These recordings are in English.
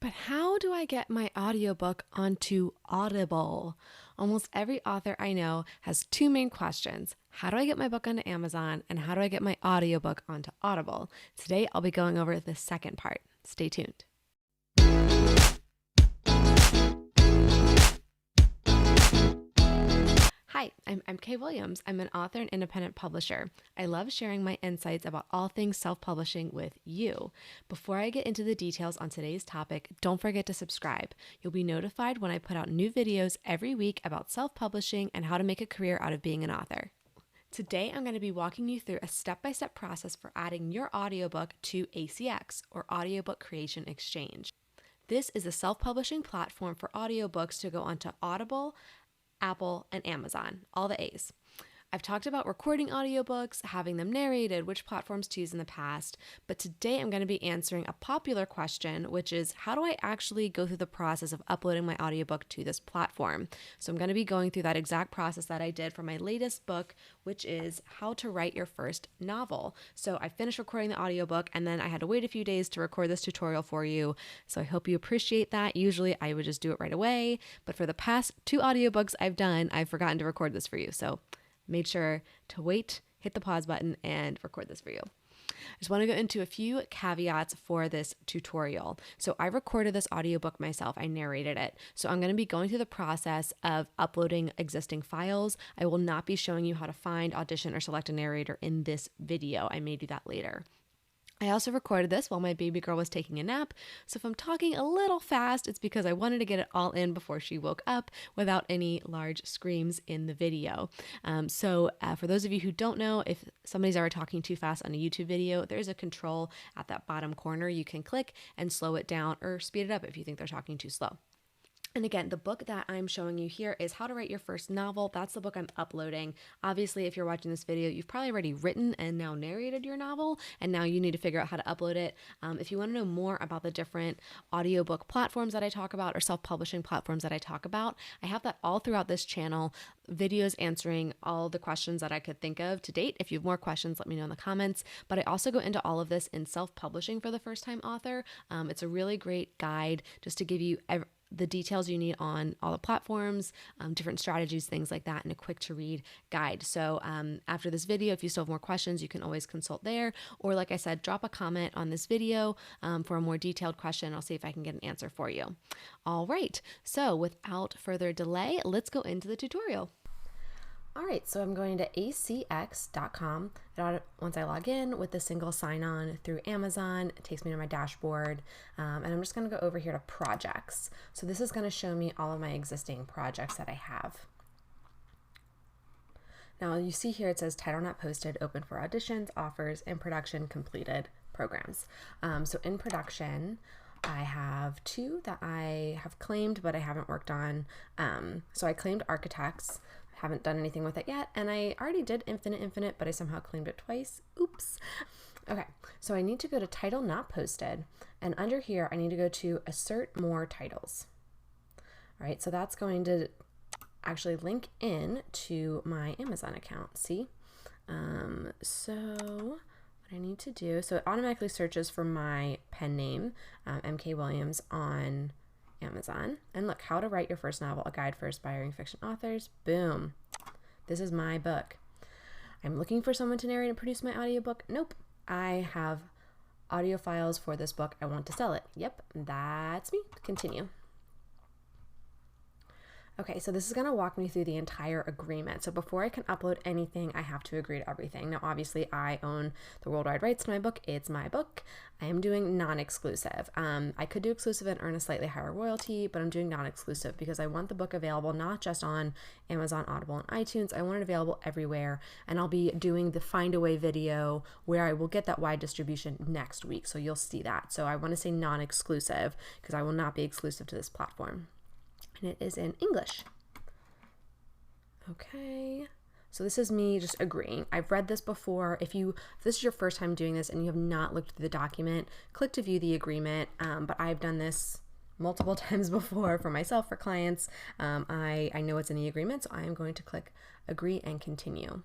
But how do I get my audiobook onto Audible? Almost every author I know has two main questions. How do I get my book onto Amazon, and how do I get my audiobook onto Audible? Today, I'll be going over the second part. Stay tuned. Hi, I'm Kay Williams. I'm an author and independent publisher. I love sharing my insights about all things self-publishing with you. Before I get into the details on today's topic, don't forget to subscribe. You'll be notified when I put out new videos every week about self-publishing and how to make a career out of being an author. Today, I'm going to be walking you through a step-by-step process for adding your audiobook to ACX, or Audiobook Creation Exchange. This is a self-publishing platform for audiobooks to go onto Audible, Apple, and Amazon, all the A's. I've talked about recording audiobooks, having them narrated, which platforms to use in the past, but today I'm going to be answering a popular question, which is how do I actually go through the process of uploading my audiobook to this platform? So I'm going to be going through that exact process that I did for my latest book, which is how to write your first novel. So I finished recording the audiobook and then I had to wait a few days to record this tutorial for you. So I hope you appreciate that. Usually I would just do it right away, but for the past 2 audiobooks I've done, I've forgotten to record this for you. So made sure to wait, hit the pause button, and record this for you. I just want to go into a few caveats for this tutorial. So I recorded this audiobook myself. I narrated it. So I'm going to be going through the process of uploading existing files. I will not be showing you how to find, audition, or select a narrator in this video. I may do that later. I also recorded this while my baby girl was taking a nap, so if I'm talking a little fast, it's because I wanted to get it all in before she woke up without any large screams in the video. For those of you who don't know, if somebody's ever talking too fast on a YouTube video, there's a control at that bottom corner you can click and slow it down or speed it up if you think they're talking too slow. And again, the book that I'm showing you here is How to Write Your First Novel. That's the book I'm uploading. Obviously, if you're watching this video, you've probably already written and now narrated your novel, and now you need to figure out how to upload it. If you want to know more about the different audiobook platforms that I talk about or self-publishing platforms that I talk about, I have that all throughout this channel, videos answering all the questions that I could think of to date. If you have more questions, let me know in the comments. But I also go into all of this in self-publishing for the first-time author. It's a really great guide just to give you the details you need on all the platforms, different strategies, things like that, and a quick to read guide. So after this video, if you still have more questions, you can always consult there. Or like I said, drop a comment on this video for a more detailed question. I'll see if I can get an answer for you. All right, so without further delay, let's go into the tutorial. All right, so I'm going to acx.com. Once I log in with a single sign-on through Amazon, it takes me to my dashboard, and I'm just going to go over here to projects. So this is going to show me all of my existing projects that I have. Now you see here it says title not posted, open for auditions, offers, in production, completed, programs. So in production, I have 2 that I have claimed but I haven't worked on. So I claimed Architects. Haven't done anything with it yet, and I already did Infinite, but I somehow claimed it twice. Oops. Okay, so I need to go to title not posted, and under here I need to go to assert more titles. All right, so that's going to actually link in to my Amazon account. See? So what I need to do, so it automatically searches for my pen name, MK Williams, on Amazon. And look, How to Write Your First Novel, a guide for aspiring fiction authors. Boom. This is my book. I'm looking for someone to narrate and produce my audiobook. Nope. I have audio files for this book. I want to sell it. Yep, that's me. Continue. Okay, so this is going to walk me through the entire agreement. So before I can upload anything, I have to agree to everything. Now, obviously, I own the worldwide rights to my book. It's my book. I am doing non-exclusive. I could do exclusive and earn a slightly higher royalty, but I'm doing non-exclusive because I want the book available not just on Amazon, Audible, and iTunes. I want it available everywhere, and I'll be doing the Find a Way video where I will get that wide distribution next week, so you'll see that. So I want to say non-exclusive because I will not be exclusive to this platform. And it is in English. Okay, so this is me just agreeing. I've read this before. If this is your first time doing this and you have not looked through the document, click to view the agreement. But I've done this multiple times before for myself, for clients. I know it's in the agreement, so I am going to click agree and continue.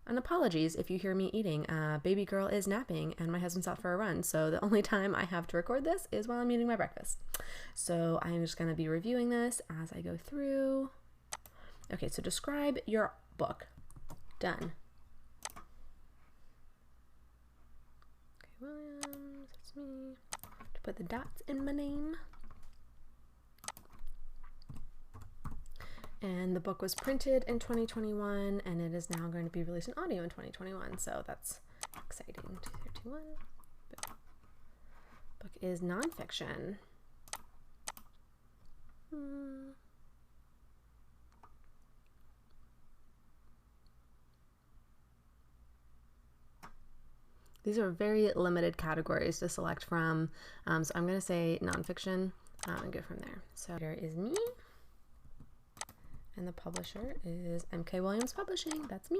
And apologies if you hear me eating. Baby girl is napping and my husband's out for a run. So the only time I have to record this is while I'm eating my breakfast. So I'm just going to be reviewing this as I go through. Okay, so describe your book. Done. Okay, Williams, that's me. To put the dots in my name. And the book was printed in 2021, and it is now going to be released in audio in 2021. So that's exciting. 2321. Book is nonfiction. These are very limited categories to select from. So I'm going to say nonfiction and go from there. So here is me. And the publisher is MK Williams Publishing. That's me.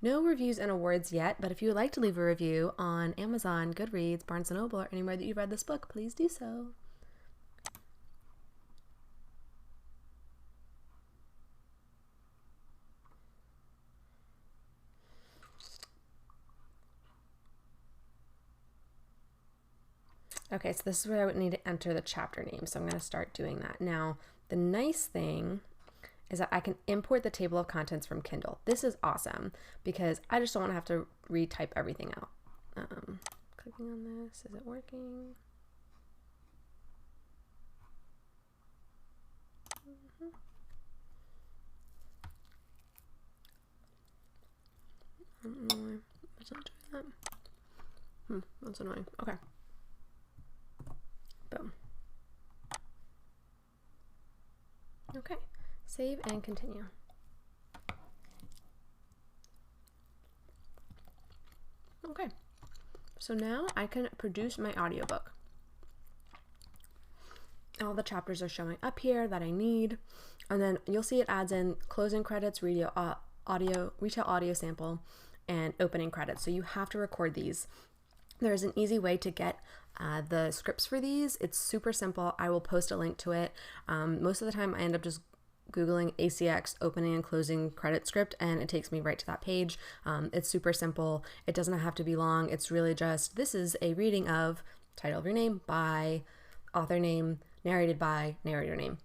No reviews and awards yet, but if you would like to leave a review on Amazon, Goodreads, Barnes & Noble, or anywhere that you've read this book, please do so. Okay, so this is where I would need to enter the chapter name. So I'm going to start doing that. Now, the nice thing is that I can import the table of contents from Kindle. This is awesome because I just don't want to have to retype everything out. Clicking on this, is it working? I don't know why it's not doing that. That's annoying. Okay. Boom. Okay. Save and continue. Okay, so now I can produce my audiobook. All the chapters are showing up here that I need, and then you'll see it adds in closing credits, retail audio sample, and opening credits. So you have to record these. There's an easy way to get the scripts for these. It's super simple. I will post a link to it. Most of the time I end up just Googling ACX opening and closing credit script, and it takes me right to that page. It's super simple. It doesn't have to be long. It's really just, this is a reading of title of your name by author name, narrated by narrator name.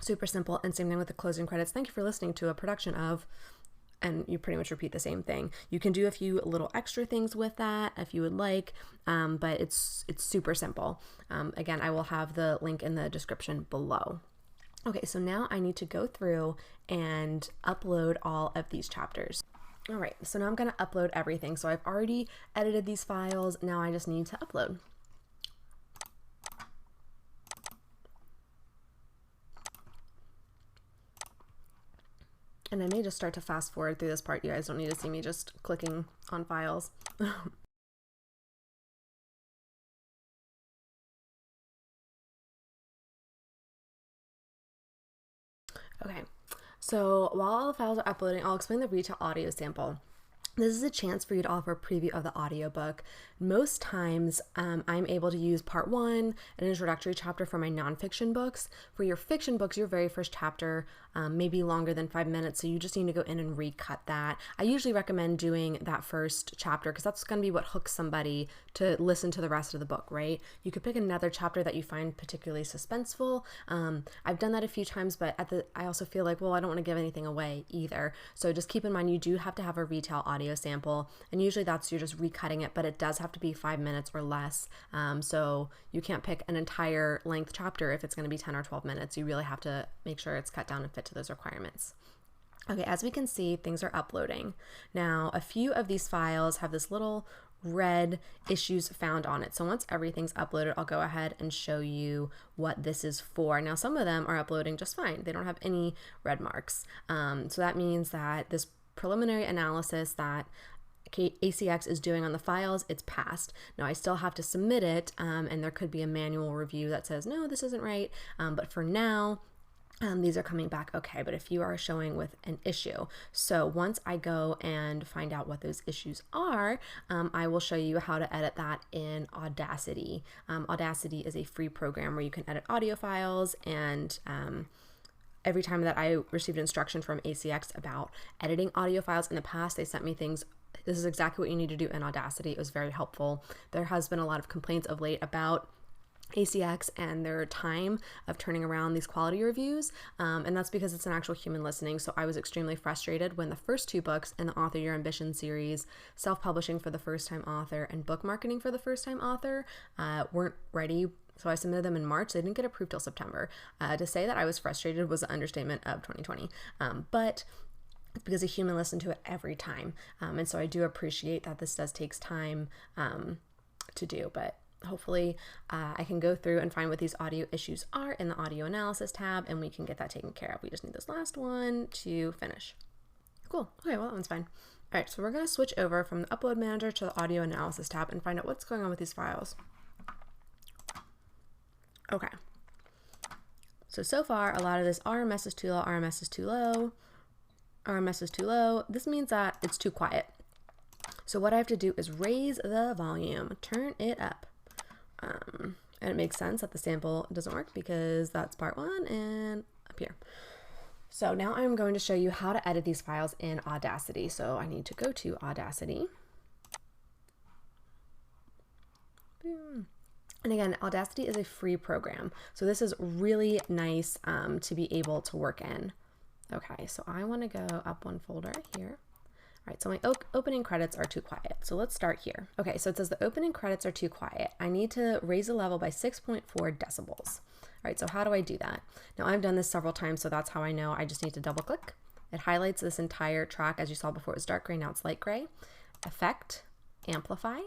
Super simple. And same thing with the closing credits. Thank you for listening to a production of, and you pretty much repeat the same thing. You can do a few little extra things with that if you would like, but it's super simple. Again, I will have the link in the description below. Okay, so now I need to go through and upload all of these chapters. All right, so now I'm going to upload everything. So I've already edited these files. Now I just need to upload. And I may just start to fast forward through this part. You guys don't need to see me just clicking on files. Okay, so while all the files are uploading, I'll explain the retail audio sample. This is a chance for you to offer a preview of the audiobook. Most times I'm able to use part 1, an introductory chapter for my nonfiction books. For your fiction books, your very first chapter may be longer than 5 minutes, so you just need to go in and recut that. I usually recommend doing that first chapter because that's going to be what hooks somebody to listen to the rest of the book, right? You could pick another chapter that you find particularly suspenseful. I've done that a few times, but I also feel like, well, I don't want to give anything away either. So just keep in mind, you do have to have a retail audio sample, and usually you're just recutting it, but it does have to be 5 minutes or less. So you can't pick an entire length chapter if it's going to be 10 or 12 minutes. You really have to make sure it's cut down and fit to those requirements. Okay, as we can see, things are uploading. Now, a few of these files have this little red issues found on it. So once everything's uploaded, I'll go ahead and show you what this is for. Now, some of them are uploading just fine. They don't have any red marks. So that means that this preliminary analysis that ACX is doing on the files, it's passed. Now I still have to submit it, and there could be a manual review that says, no, this isn't right. But for now, these are coming back okay. But if you are showing with an issue, so once I go and find out what those issues are, I will show you how to edit that in Audacity. Audacity is a free program where you can edit audio files and every time that I received instruction from ACX about editing audio files in the past, they sent me things. This is exactly what you need to do in Audacity. It was very helpful. There has been a lot of complaints of late about ACX and their time of turning around these quality reviews, and that's because it's an actual human listening. So I was extremely frustrated when the first 2 books in the Author Your Ambition series, Self-Publishing for the First Time Author and Book Marketing for the First Time Author, weren't ready. So I submitted them in March. They didn't get approved till September. To say that I was frustrated was an understatement of 2020. But it's because a human listened to it every time. And so I do appreciate that this does take time to do, but hopefully I can go through and find what these audio issues are in the audio analysis tab, and we can get that taken care of. We just need this last one to finish. Cool. Okay, well, that one's fine. All right, so we're going to switch over from the Upload Manager to the Audio Analysis tab and find out what's going on with these files. Okay. So far, a lot of this RMS is too low, RMS is too low, RMS is too low. This means that it's too quiet. So what I have to do is raise the volume, turn it up. And it makes sense that the sample doesn't work because that's part 1 and up here. So now I'm going to show you how to edit these files in Audacity. So I need to go to Audacity. Boom. And again, Audacity is a free program. So this is really nice to be able to work in. Okay, so I want to go up 1 folder here. All right, so my opening credits are too quiet. So let's start here. Okay, so it says the opening credits are too quiet. I need to raise the level by 6.4 decibels. All right, so how do I do that? Now I've done this several times, so that's how I know. I just need to double click. It highlights this entire track. As you saw before, it was dark gray, now it's light gray. Effect, amplify,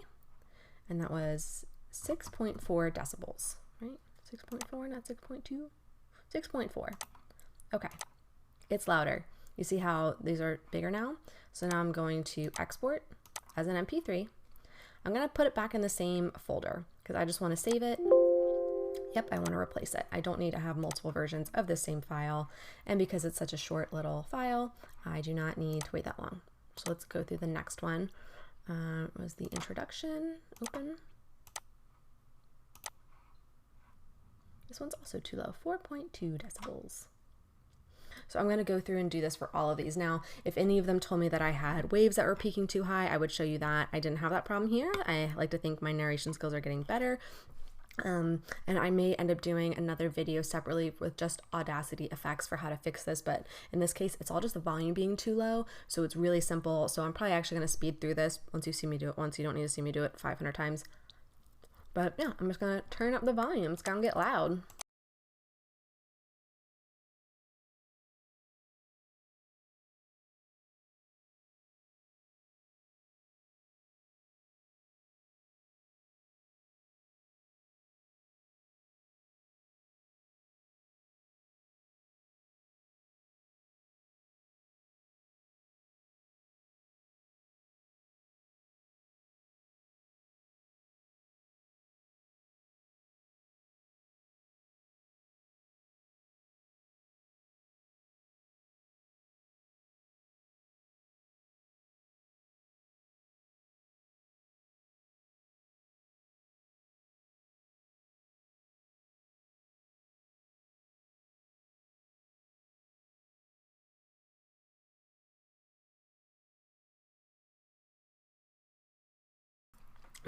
and that was 6.4 decibels, right? 6.4, not 6.2, 6.4. Okay, it's louder. You see how these are bigger now? So now I'm going to export as an MP3. I'm going to put it back in the same folder because I just want to save it. Yep, I want to replace it. I don't need to have multiple versions of the same file. And because it's such a short little file, I do not need to wait that long. So let's go through the next one. Was the introduction open? This one's also too low, 4.2 decibels. So I'm going to go through and do this for all of these. Now, if any of them told me that I had waves that were peaking too high, I would show you that. I didn't have that problem here. I like to think my narration skills are getting better. And I may end up doing another video separately with just Audacity effects for how to fix this. But in this case, it's all just the volume being too low. So it's really simple. So I'm probably actually going to speed through this once you see me do it once. You don't need to see me do it 500 times. But yeah, I'm just going to turn up the volume. It's going to get loud.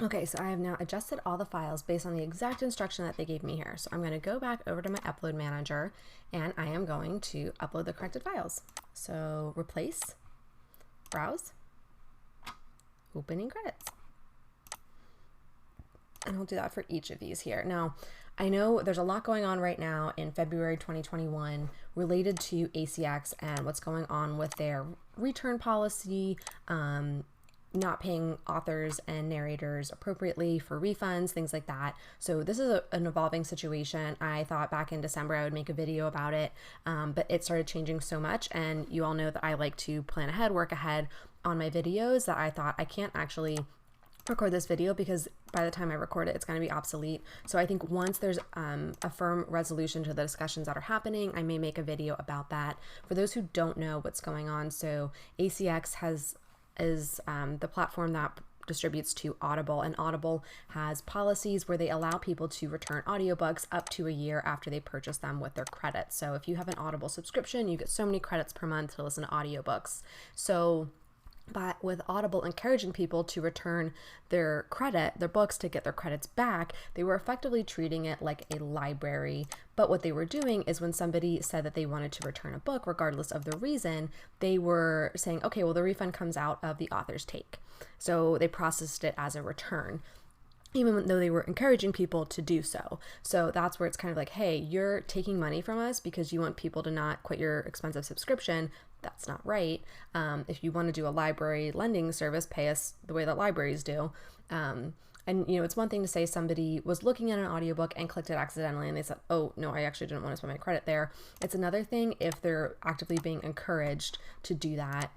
Okay, so I have now adjusted all the files based on the exact instruction that they gave me here. So I'm going to go back over to my Upload Manager and I am going to upload the corrected files. So replace, browse, opening credits. And I'll do that for each of these here. Now, I know there's a lot going on right now in February 2021 related to ACX and what's going on with their return policy, not paying authors and narrators appropriately for refunds, things like that. So this is an evolving situation. I thought back in December I would make a video about it, but it started changing so much, and you all know that I like to plan ahead, work ahead on my videos, that I thought I can't actually record this video because by the time I record it, it's going to be obsolete. So I think once there's a firm resolution to the discussions that are happening, I may make a video about that. For those who don't know what's going on, so ACX is the platform that distributes to Audible, and Audible has policies where they allow people to return audiobooks up to a year after they purchase them with their credits. So if you have an Audible subscription, you get so many credits per month to listen to audiobooks. But with Audible encouraging people to return their books to get their credits back, they were effectively treating it like a library. But what they were doing is when somebody said that they wanted to return a book, regardless of the reason, they were saying, okay, well, the refund comes out of the author's take. So they processed it as a return, even though they were encouraging people to do so. So that's where it's kind of like, hey, you're taking money from us because you want people to not quit your expensive subscription. That's not right. If you want to do a library lending service, pay us the way that libraries do. And, it's one thing to say somebody was looking at an audiobook and clicked it accidentally and they said, oh, no, I actually didn't want to spend my credit there. It's another thing if they're actively being encouraged to do that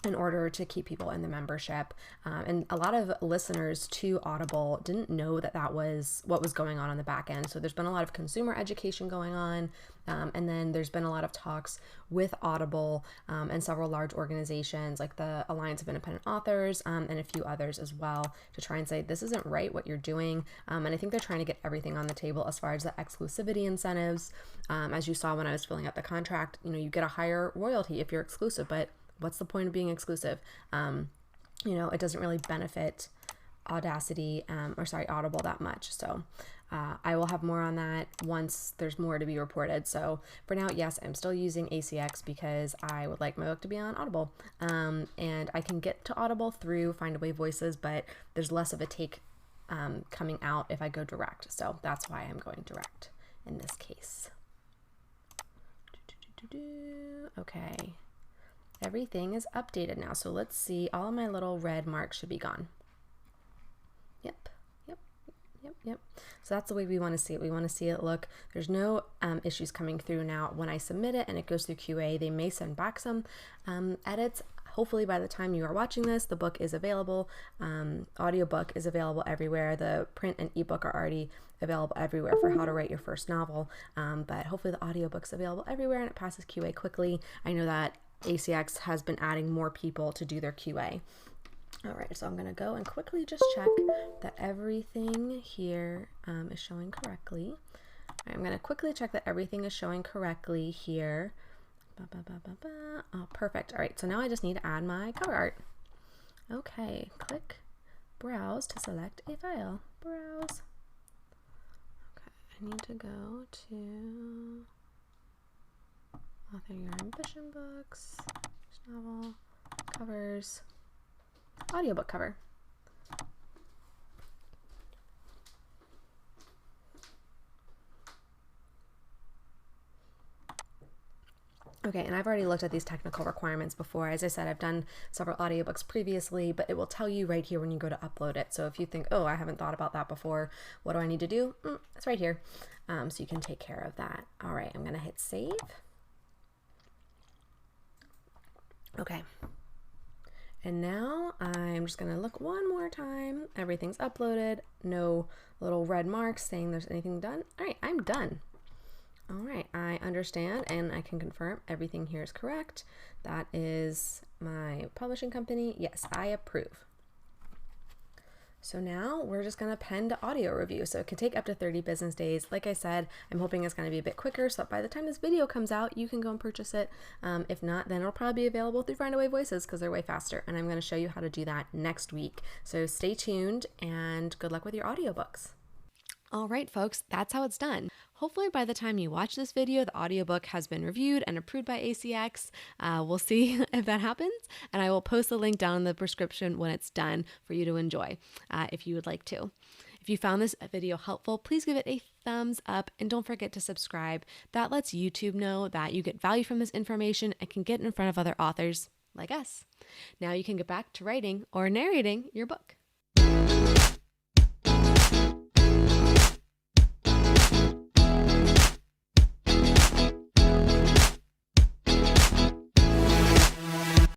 in order to keep people in the membership. And a lot of listeners to Audible didn't know that that was what was going on the back end. So there's been a lot of consumer education going on. And then there's been a lot of talks with Audible and several large organizations like the Alliance of Independent Authors and a few others as well to try and say, this isn't right what you're doing. And I think they're trying to get everything on the table as far as the exclusivity incentives. As you saw when I was filling out the contract, you get a higher royalty if you're exclusive, but what's the point of being exclusive? It doesn't really benefit Audible that much. So I will have more on that once there's more to be reported. So for now, yes, I'm still using ACX because I would like my book to be on Audible. And I can get to Audible through Findaway Voices, but there's less of a take coming out if I go direct. So that's why I'm going direct in this case. Okay. Everything is updated now. So let's see. All of my little red marks should be gone. Yep. So that's the way we want to see it. We want to see it look, there's no issues coming through now. When I submit it and it goes through QA, they may send back some edits. Hopefully by the time you are watching this, the book is available. Audiobook is available everywhere. The print and ebook are already available everywhere for how to write your first novel. But hopefully the audiobook's available everywhere and it passes QA quickly. I know that ACX has been adding more people to do their QA. All right, so I'm going to go and quickly just check that everything here is showing correctly. All right, I'm going to quickly check that everything is showing correctly here. Oh, perfect. All right, so now I just need to add my cover art. Okay, click Browse to select a file. Browse. Okay, I need to go to Author Your Ambition Books, novel, covers, audiobook cover. Okay, and I've already looked at these technical requirements before. As I said, I've done several audiobooks previously, but it will tell you right here when you go to upload it. So if you think, oh, I haven't thought about that before, what do I need to do? It's right here. So you can take care of that. All right, I'm going to hit save. Okay. And now I'm just going to look one more time. Everything's uploaded. No little red marks saying there's anything done. All right, I'm done. All right, I understand and I can confirm everything here is correct. That is my publishing company. Yes, I approve. So now we're just going to pen to audio review. So it can take up to 30 business days. Like I said, I'm hoping it's going to be a bit quicker so that by the time this video comes out, you can go and purchase it. If not, then it'll probably be available through Findaway Voices because they're way faster. And I'm going to show you how to do that next week. So stay tuned and good luck with your audiobooks. All right, folks, that's how it's done. Hopefully by the time you watch this video, the audiobook has been reviewed and approved by ACX. We'll see if that happens, and I will post the link down in the description when it's done for you to enjoy if you would like to. If you found this video helpful, please give it a thumbs up and don't forget to subscribe. That lets YouTube know that you get value from this information and can get in front of other authors like us. Now you can get back to writing or narrating your book.